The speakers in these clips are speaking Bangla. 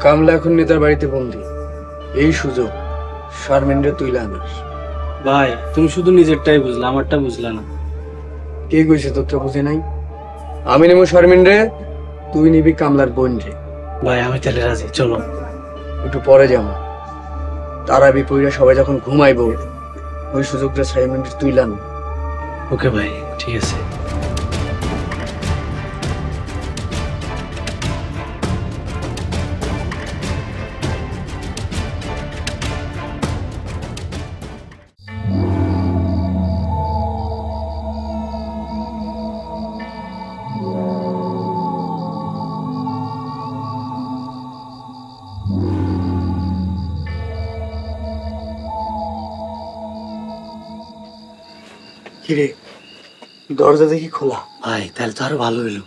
কামলা এখন নেতার বাড়িতে বন্দি। এই সুযোগ শারমিনরে তুইলা আনাস। ভাই তুমি শুধু নিজেরটাই বুঝলা, আমারটা বুঝলা না। কে কইছে তোরটা বুঝে নাই? আমি নেবো শারমিনরে, তুই নিবি কামলার বোন রে। ভাই আমি তাহলে রাজি, চলো। একটু পরে যাবো, তারা বিপরীরা সবাই যখন ঘুমাইবো ওই সুযোগটা শারমিনরে তুইলা আন। ওকে ভাই, ঠিক আছে। কিরে, দরজা দেখি খোলা। ভাই তাহলে তো আরো ভালো হইলো,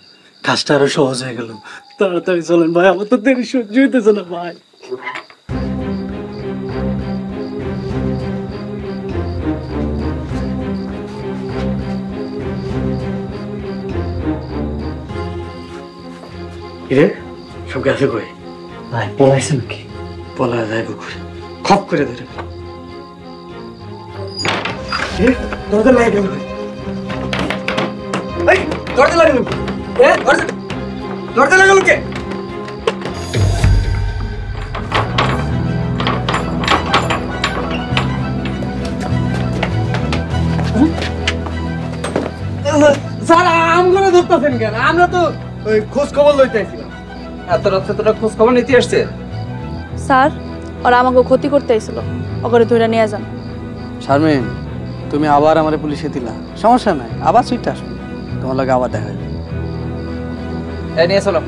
কাজটা আরো সহজ হয়ে গেল। তাড়াতাড়ি চলেন ভাই, আমার তো দেরি সহ্য হইতেছে না ভাই। কিরে, সব গেছে কই? ভাই পলাইছে নাকি? পলা যায় পুকুরে, খপ করে ধরে। দরজা লাগে গেল, দরজা লাগালো, দরজা লাগালো কে? স্যার আমগুলো ধরতেছেন কেন? আমরা তো ওই খোঁজ খবর লইতে আইছিলাম। এত রাত্রে তোরা খোঁজ খবর নিতে আসছে? স্যার ওরা আমাকে ক্ষতি করতে আইছিল, ওকে ধরে নিয়ে যান। শারমিন, তুমি আবার আমার পুলিশে দিলা, সমস্যা নাই, আবার সুইটটা আসবে, তোমার লাগে আবার দেখা যাবে। এই নিয়ে চলো।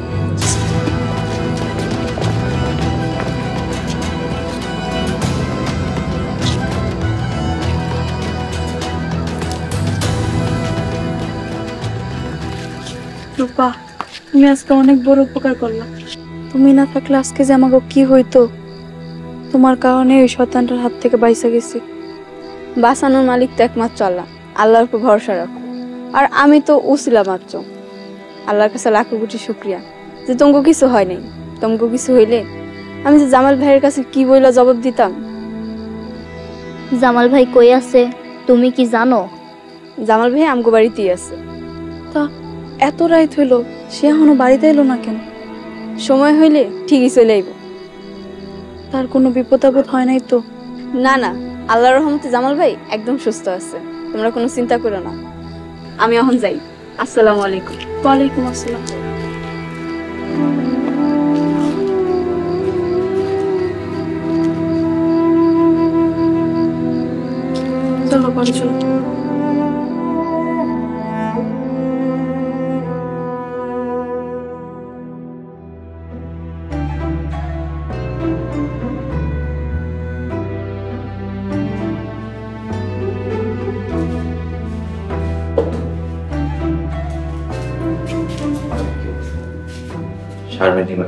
রূপা, তুমি আজকে অনেক বড় উপকার করলা। তুমি না থাকলে আজকে যে আমাকে কি হইতো। তোমার কারণে ওই শয়তানটার হাত থেকে বাইসা গেছি। বাঁচানোর মালিক তো একমাত্র আল্লাহ, আল্লাহর উপর ভরসা রাখো। আর আমি তো উসিলা মাত্র। আল্লাহর কাছে লাখো কোটি শুকরিয়া যে তোমাকে কিছু হয় নাই। তোমাকে কিছু হইলে আমি যে জামাল ভাইয়ের কাছে কি বইলা জবাব দিতাম। জামাল ভাই কই আছে তুমি কি জানো? জামাল ভাই আমগো বাড়িতেই আছে। তা এত রাত হইলো, সে এখনো বাড়িতে এলো না কেন? সময় হইলে ঠিকই চলে আইব। তার কোনো বিপদ আপদ হয় নাই তো? না না, আল্লাহর রহমতে জামাল ভাই একদম সুস্থ আছে, তোমরা কোনো চিন্তা করো না। আমি এখন যাই। আসসালামু আলাইকুম। ওয়ালাইকুম আসসালাম। চলো বাড়ি চলো।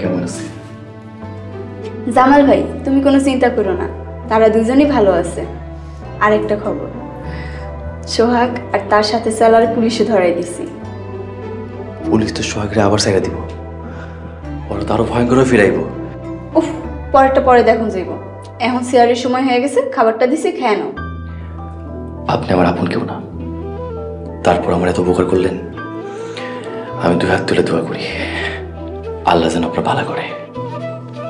কেমন আছে? জামাল ভাই তুমি কোনো চিন্তা করো না, তারা দুজনই ভালো আছে। আরেকটা খবর, সোহাগ আর তার সাথে চালার পুলিশে ধরাই দিছি। পুলিশ তো সোহাগরে আবার সাইরা দিব, ওরা তো আরো ভয়ঙ্কর ফিরাইব। উফ, পরেরটা পরে দেখুন যাইব। এখন শেয়ারের সময় হয়ে গেছে, খাবারটা দিছি, খেয়ে নাও। আপনি আমার আপন কেউ না, তারপর আমার এত উপকার করলেন। আমি দুই হাত তুলে দোয়া করি আল্লাহ যেন আপনার ভালো করে।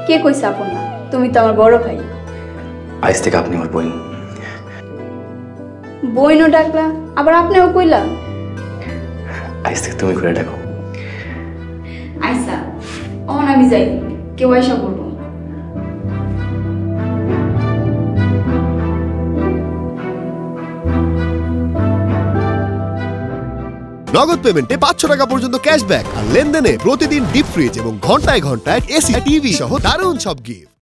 কে কইছে আপন না? তুমি তো আমার বড় ভাই। আজ থেকে আপনি আমার বোন। বইনও ডাকলা, আবার আপনিও কইলা। আজ থেকে তুমি করে ডাকো। আইসা অন আমি যাই, কেউ আইসা বলবো। নগদ পেমেন্টে 500 টাকা পর্যন্ত ক্যাশব্যাক আর লেনদেনে প্রতিদিন ডিপ ফ্রিজ এবং ঘন্টায় ঘন্টায় এসি টিভি সহ দারুণ সব গিফট।